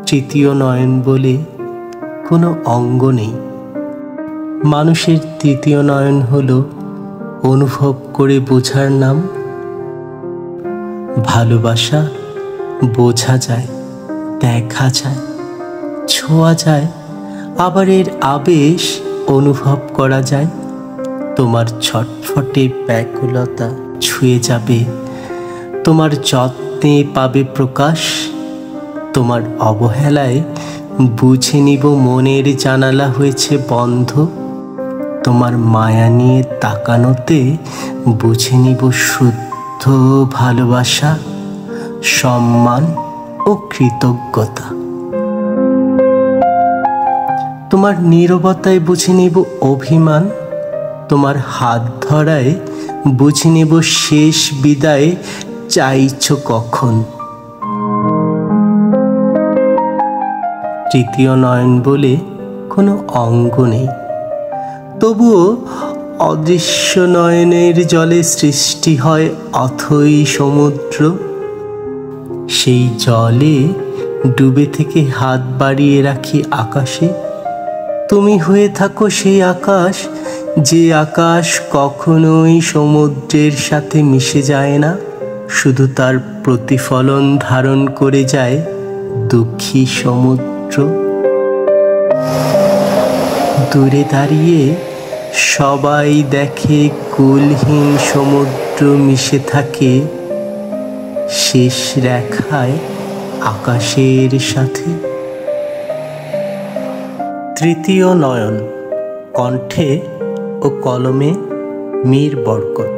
তৃতীয় নয়ন বলে কোনো অঙ্গ নেই। মানুষের তৃতীয় নয়ন হলো অনুভব করে বোঝার নাম। ভালোবাসা বোঝা যায়, দেখা যায়, ছোঁয়া যায়, আবার এর আবেশ অনুভব করা যায়। তোমার ছটফটে ব্যাকুলতা ছুঁয়ে যাবে, তোমার যত্নে পাবে প্রকাশ। তোমার অবহেলায় বুঝে নিব মনের জানালা হয়েছে বন্ধ। তোমার মায়া নিয়ে তাকানোতে বুঝে নিব শুদ্ধ ভালোবাসা, সম্মান ও কৃতজ্ঞতা। তোমার নীরবতায় বুঝে নিব অভিমান, তোমার হাত ধরায় বুঝে নিব শেষ বিদায় চাইছ কখন। তৃতীয় নয়ন বলে কোনো অঙ্গ নেই, তবুও অদৃশ্য নয়নের জলে সৃষ্টি হয় অথই সমুদ্র। সেই জলে ডুবে থেকে হাত বাড়িয়ে রাখি আকাশে। তুমি হয়ে থাকো সেই আকাশ, যে আকাশ কখনোই সমুদ্রের সাথে মিশে যায় না, শুধু তার প্রতিফলন ধারণ করে যায় দুঃখী সমুদ্র। দূরে দাঁড়িয়ে সবাই দেখে কুলহীন সমুদ্র মিশে থাকে শেষ রেখায় আকাশের সাথে। তৃতীয় নয়ন, কণ্ঠে ও কলমে মীর বরকত।